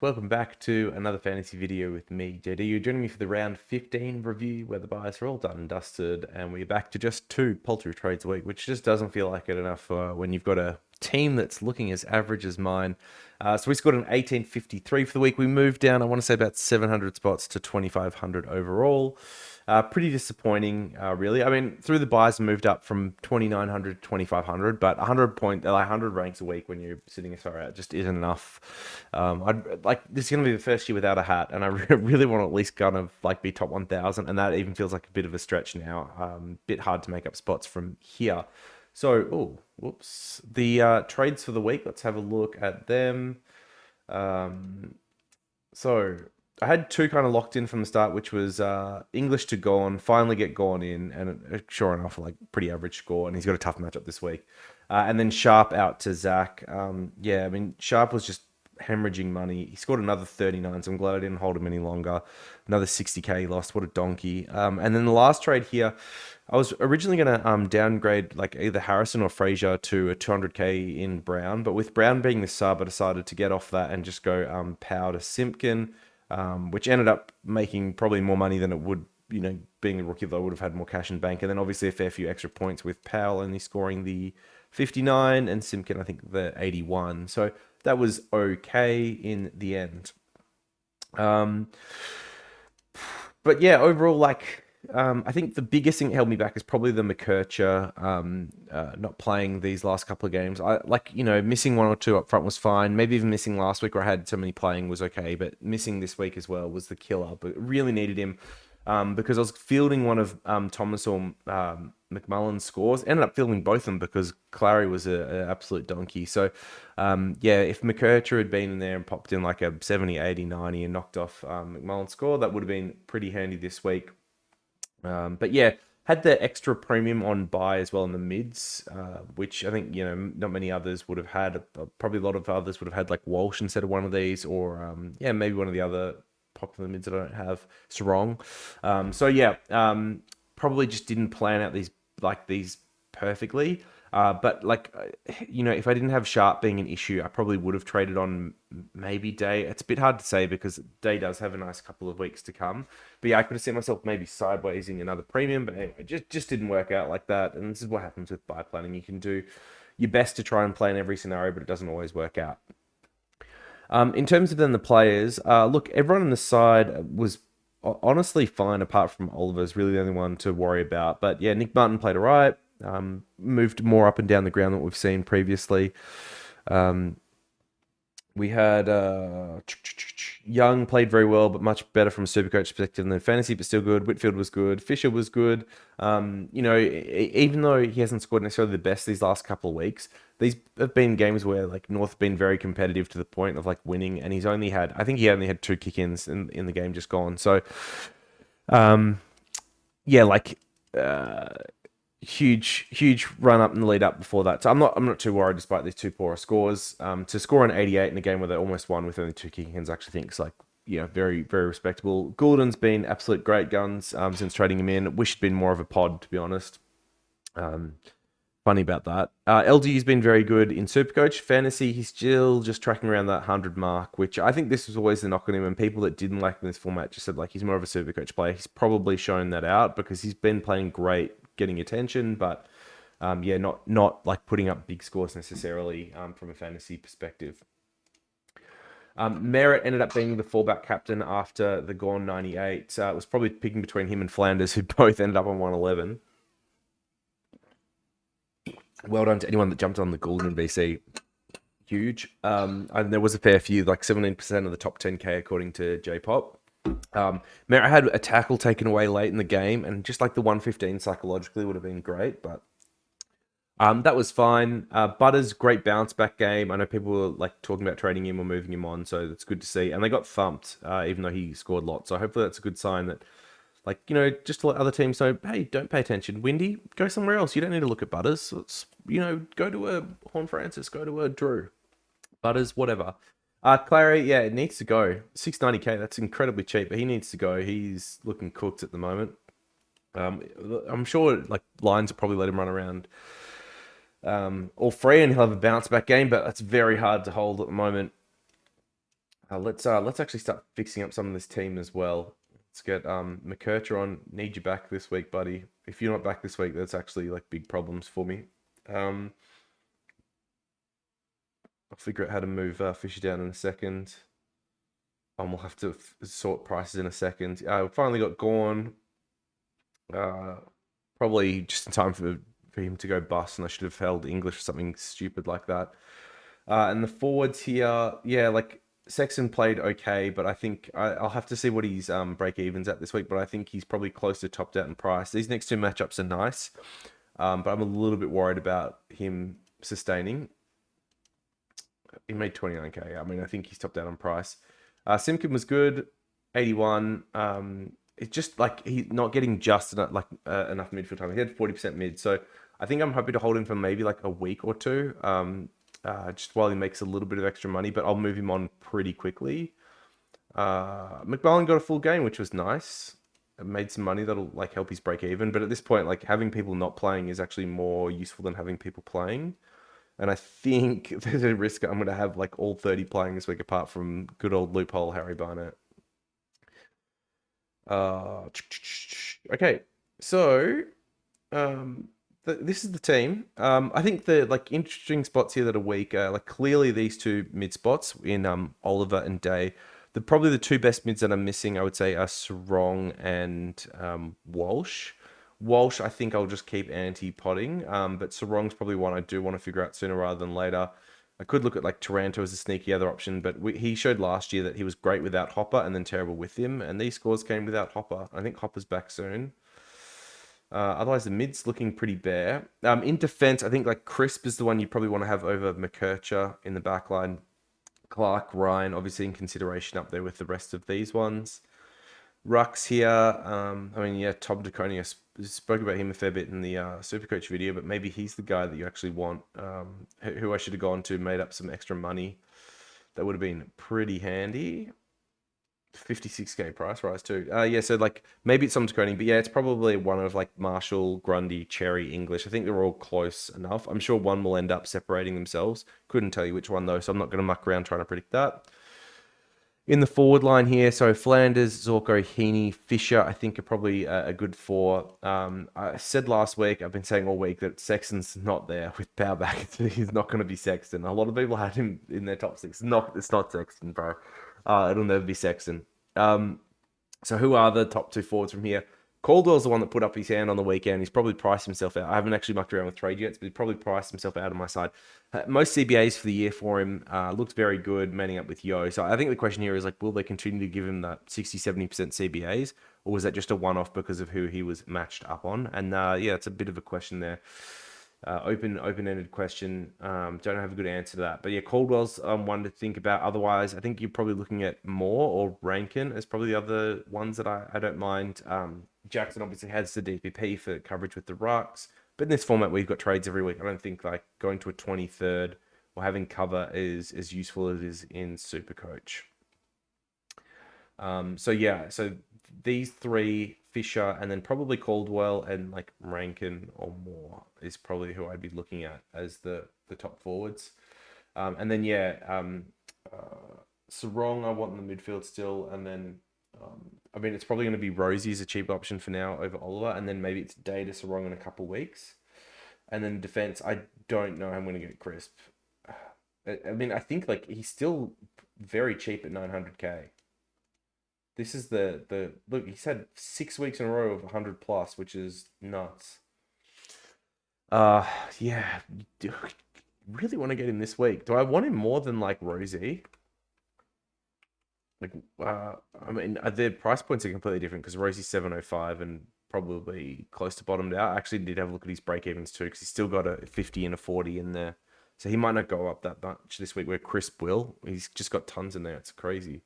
Welcome back to another fantasy video with me, JD. You're joining me for the round 15 review where the buys are all done and dusted, and we're back to just 2 poultry trades a week, which just doesn't feel like it enough when you've got a team that's looking as average as mine. So we scored an 1853 for the week. We moved down, I want to say about 700 spots to 2500 overall. Pretty disappointing, really. I mean, through the buys, moved up from 2900 to 2500, but 100 ranks a week when you're sitting as far out just isn't enough. I'd like this is going to be the first year without a hat, and I really want to at least kind of like be top 1000, and that even feels like a bit of a stretch now. Bit hard to make up spots from here. So, oh, whoops. The trades for the week. Let's have a look at them. So I had two kind of locked in from the start, which was English to Gone, finally get Gone in, and sure enough, like pretty average score, and he's got a tough matchup this week. And then Sharp out to Zach. Yeah, I mean Sharp was just hemorrhaging money. He scored another 39, so I'm glad I didn't hold him any longer. Another 60k he lost. What a donkey. And then the last trade here, I was originally going to downgrade like either Harrison or Frazier to a 200k in Brown, but with Brown being the sub, I decided to get off that and just go Power to Simpkin, which ended up making probably more money than it would, being a rookie, though I would have had more cash in bank. And then obviously a fair few extra points with Powell only scoring the 59 and Simpkin, I think, the 81. So that was okay in the end. But yeah, overall, like, I think the biggest thing that held me back is probably the McKercher not playing these last couple of games. I like, missing one or two up front was fine. Maybe even missing last week where I had so many playing was okay, but missing this week as well was the killer. But really needed him because I was fielding one of Thomas or McMullen's scores. Ended up fielding both of them because Clary was an absolute donkey. So, yeah, if McKercher had been in there and popped in like a 70, 80, 90 and knocked off McMullen's score, that would have been pretty handy this week. But yeah, had the extra premium on buy as well in the mids, which I think, not many others would have had. Probably a lot of others would have had like Walsh instead of one of these, or yeah, maybe one of the other popular mids that I don't have. Sarong. So yeah, probably just didn't plan out these perfectly. But like, if I didn't have Sharp being an issue, I probably would have traded on maybe Day. It's a bit hard to say because Day does have a nice couple of weeks to come. But yeah, I could have seen myself maybe sidewaysing another premium, but anyway, just didn't work out like that. And this is what happens with buy planning. You can do your best to try and plan every scenario, but it doesn't always work out. In terms of then the players, look, everyone on the side was honestly fine apart from Oliver's really the only one to worry about. But yeah, Nick Martin played all right. Moved more up and down the ground than we've seen previously. We had Young played very well, but much better from a Supercoach perspective than fantasy, but still good. Whitfield was good. Fisher was good. Even though he hasn't scored necessarily the best these last couple of weeks, these have been games where like North have been very competitive to the point of like winning, and I think he only had 2 kick-ins in the game just gone. So, yeah, like. Huge run up in the lead up before that. So I'm not too worried despite these two poor scores. To score an 88 in a game where they almost won with only 2 kick-ins, I actually think is like, very, very respectable. Goulden's been absolute great guns since trading him in. Wish he'd been more of a pod, to be honest. Funny about that. LG's been very good in Supercoach. Fantasy, he's still just tracking around that 100 mark, which I think this was always the knock on him. And people that didn't like him in this format just said like he's more of a Supercoach player. He's probably shown that out because he's been playing great, getting attention, but yeah, not like putting up big scores necessarily from a fantasy perspective. Merritt ended up being the fullback captain after the Gone 98. It was probably picking between him and Flanders, who both ended up on 111. Well done to anyone that jumped on the Goulden BC. Huge. And there was a fair few, like 17% of the top 10k according to J-Pop. Merritt had a tackle taken away late in the game, and just like the 115 psychologically would have been great, but that was fine. Butters, great bounce back game. I know people were like talking about trading him or moving him on, so that's good to see. And they got thumped, even though he scored lots. So hopefully that's a good sign that, like, just to let other teams know, hey, don't pay attention. Windy, go somewhere else. You don't need to look at Butters. It's, go to a Horn Francis, go to a Drew. Butters, whatever. Clary, yeah, it needs to go. 690k, that's incredibly cheap, but he needs to go. He's looking cooked at the moment. I'm sure like Lions will probably let him run around all free and he'll have a bounce back game, but that's very hard to hold at the moment. Let's actually start fixing up some of this team as well. Let's get McKercher on. Need you back this week, buddy. If you're not back this week, that's actually like big problems for me. Um, I'll figure out how to move Fisher down in a second. We'll have to sort prices in a second. Finally got Gorn. Uh, Probably just in time for him to go bust, and I should have held English or something stupid like that. And the forwards here, yeah, like Sexton played okay, but I think I'll have to see what his break evens at this week. But I think he's probably close to topped out in price. These next two matchups are nice, but I'm a little bit worried about him sustaining. He made 29k. I mean, I think he's topped out on price. Simkin was good, 81. It's just like he's not getting just enough, enough midfield time. He had 40% mid, so I think I'm happy to hold him for maybe like a week or two, just while he makes a little bit of extra money. But I'll move him on pretty quickly. McMullen got a full game, which was nice. It made some money that'll like help his break even. But at this point, like having people not playing is actually more useful than having people playing. And I think there's a risk I'm going to have like all 30 playing this week, apart from good old loophole Harry Barnett. Okay, so this is the team. I think the like interesting spots here that are weak are like clearly these two mid spots in Oliver and Day. Probably the two best mids that I'm missing, I would say, are Sarong and Walsh. Walsh, I think I'll just keep anti-potting, but Sarong's probably one I do want to figure out sooner rather than later. I could look at like Taranto as a sneaky other option, but he showed last year that he was great without Hopper and then terrible with him, and these scores came without Hopper. I think Hopper's back soon. Otherwise, the mid's looking pretty bare. In defense, I think like Crisp is the one you probably want to have over McKercher in the back line. Clark, Ryan, obviously in consideration up there with the rest of these ones. Rux here. I mean, yeah, Tom DeConey, I spoke about him a fair bit in the Supercoach video, but maybe he's the guy that you actually want, who I should have gone to, made up some extra money. That would have been pretty handy. 56k price rise too. Yeah, so like maybe it's some DeConey, but yeah, it's probably one of like Marshall, Grundy, Cherry, English. I think they're all close enough. I'm sure one will end up separating themselves. Couldn't tell you which one though, so I'm not going to muck around trying to predict that. In the forward line here, so Flanders, Zorko, Heaney, Fisher, I think are probably a good four. I said last week, I've been saying all week that Sexton's not there with power back. He's not going to be Sexton. A lot of people had him in their top six. It's not Sexton, bro. It'll never be Sexton. So who are the top two forwards from here? Caldwell's the one that put up his hand on the weekend. He's probably priced himself out. I haven't actually mucked around with trade yet, but he's probably priced himself out on my side. Most CBAs for the year for him looked very good, manning up with Yo. So I think the question here is like, will they continue to give him that 60, 70% CBAs? Or was that just a one-off because of who he was matched up on? And yeah, it's a bit of a question there. Open-ended question. Don't have a good answer to that. But yeah, Caldwell's one to think about. Otherwise, I think you're probably looking at Moore or Rankin as probably the other ones that I don't mind. Jackson obviously has the DPP for coverage with the Rucks. But in this format where you've got trades every week, I don't think like going to a 23rd or having cover is as useful as it is in Supercoach. So yeah, so these three, Fisher, and then probably Caldwell and like Rankin or more is probably who I'd be looking at as the top forwards. And then yeah, Sarong I want in the midfield still, and then I mean it's probably going to be Rosie as a cheap option for now over Oliver, and then maybe it's Data Sarong in a couple weeks, and then defense I don't know how I'm going to get Crisp. I mean I think like he's still very cheap at 900k. This is the look. He's had 6 weeks in a row of 100 plus, which is nuts. Yeah, really want to get him this week. Do I want him more than like Rosie? Like, I mean, the price points are completely different because Rosie's 705 and probably close to bottomed out. I actually did have a look at his break evens too because he's still got a 50 and a 40 in there. So he might not go up that much this week where Crisp will. He's just got tons in there. It's crazy.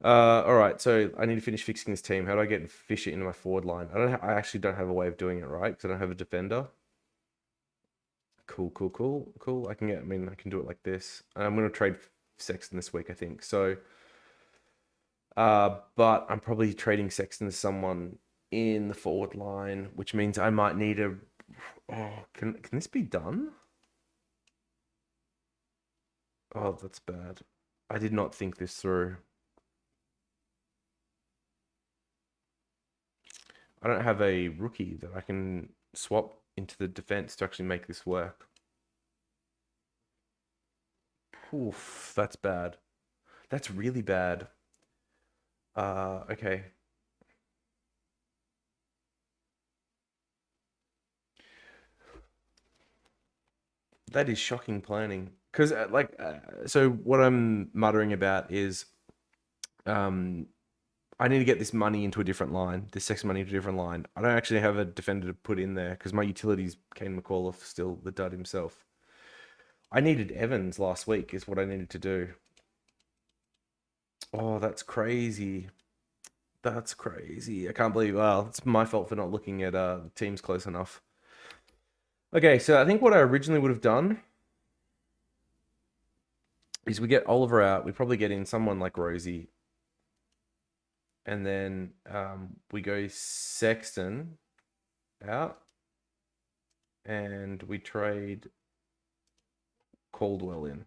All right, so I need to finish fixing this team. How do I get Fisher into my forward line? I actually don't have a way of doing it right because I don't have a defender. Cool. I can get. I mean, I can do it like this. I'm gonna trade Sexton this week, I think. So, but I'm probably trading Sexton to someone in the forward line, which means I might need a. Oh, can this be done? Oh, that's bad. I did not think this through. I don't have a rookie that I can swap into the defense to actually make this work. Oof, that's bad. That's really bad. Okay. That is shocking planning. Because, so what I'm muttering about is, um, I need to get this money into a different line, this sex money into a different line. I don't actually have a defender to put in there because my utility's Kane McAuliffe, still the dud himself. I needed Evans last week, is what I needed to do. Oh, that's crazy. That's crazy. I can't believe. Well, it's my fault for not looking at teams close enough. Okay, so I think what I originally would have done is we get Oliver out. We probably get in someone like Rosie, and then we go Sexton out, and we trade Caldwell in.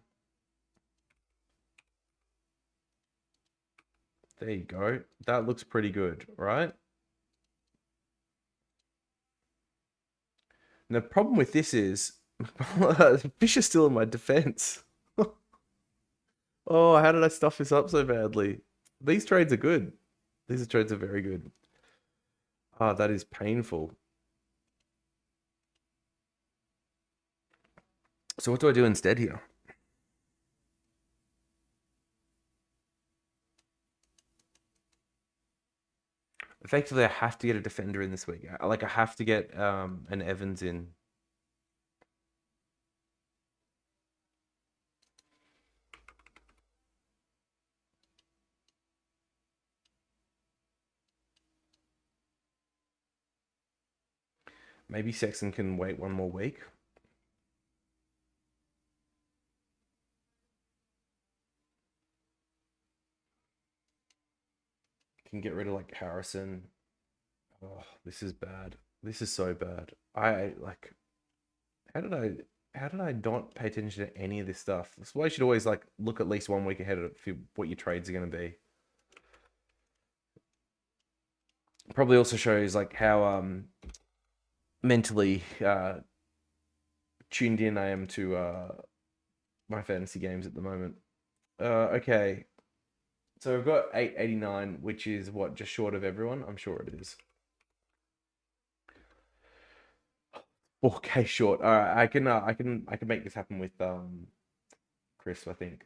There you go. That looks pretty good, right? And the problem with this is Fish is still in my defense. Oh, how did I stuff this up so badly? These trades are good. These trades are very good. Ah, that is painful. So what do I do instead here? Effectively, I have to get a defender in this week. I have to get an Evans in. Maybe Sexton can wait one more week. Can get rid of like Harrison. Oh, this is bad. This is so bad. I like. How did I? How did I not pay attention to any of this stuff? That's why you should always like look at least 1 week ahead of what your trades are going to be. Probably also shows like how mentally tuned in I am to my fantasy games at the moment. Okay, so I've got 889, which is what, just short of everyone. I'm sure it is. 4K short. All right, I can make this happen with Chris, I think.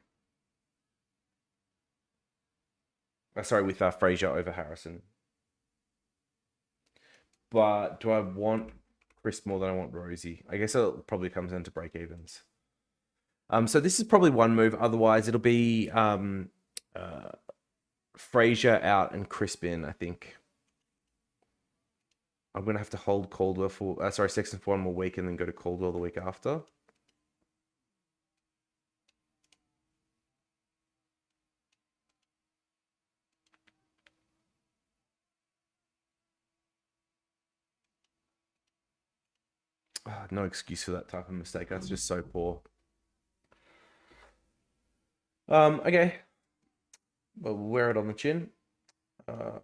Sorry, with Frazier over Harrison. But do I want Chris more than I want Rosie? I guess it probably comes down to break evens. So this is probably one move. Otherwise, it'll be uh, Frazier out and Crispin, I think. I'm gonna have to hold Caldwell for Sexton for one more week and then go to Caldwell the week after. No excuse for that type of mistake. That's just so poor. Okay. Well, we'll wear it on the chin. Uh,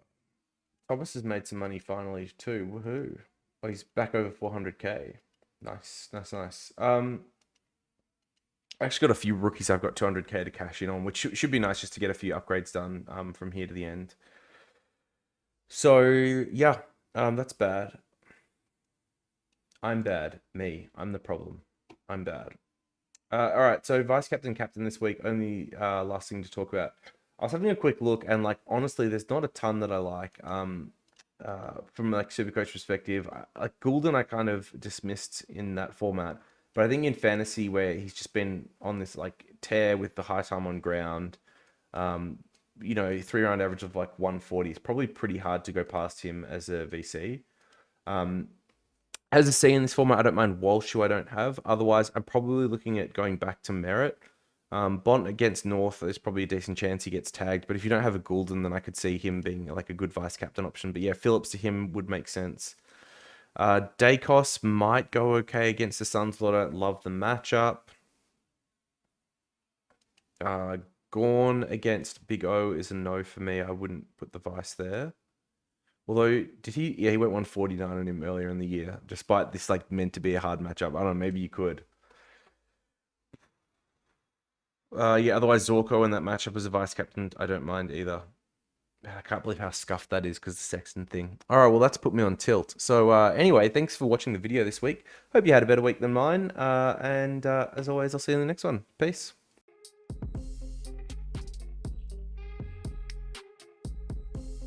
Thomas has made some money finally too. Woohoo! Oh, he's back over 400k. Nice, nice, nice. I actually got a few rookies I've got 200k to cash in on, which should be nice just to get a few upgrades done from here to the end. So yeah, that's bad. I'm bad. Me. I'm the problem. I'm bad. All right. So vice captain, captain this week. Only last thing to talk about. I was having a quick look, and like honestly, there's not a ton that I like. From like Supercoach perspective, like Goulden, I kind of dismissed in that format. But I think in fantasy, where he's just been on this like tear with the high time on ground, um, 3 round average of like 140 is probably pretty hard to go past him as a VC. Um, as a C in this format, I don't mind Walsh, who I don't have. Otherwise, I'm probably looking at going back to Merritt. Bont against North, there's probably a decent chance he gets tagged. But if you don't have a Goulden, then I could see him being like a good vice captain option. But yeah, Phillips to him would make sense. Dacos might go okay against the Suns, but I don't love the matchup. Gorn against Big O is a no for me. I wouldn't put the Vice there. Although, did he? Yeah, he went 149 on him earlier in the year, despite this like meant to be a hard matchup. I don't know. Maybe you could. Yeah. Otherwise, Zorko in that matchup as a vice captain, I don't mind either. Man, I can't believe how scuffed that is because the Sexton thing. All right, well, that's put me on tilt. So anyway, thanks for watching the video this week. Hope you had a better week than mine. And as always, I'll see you in the next one. Peace.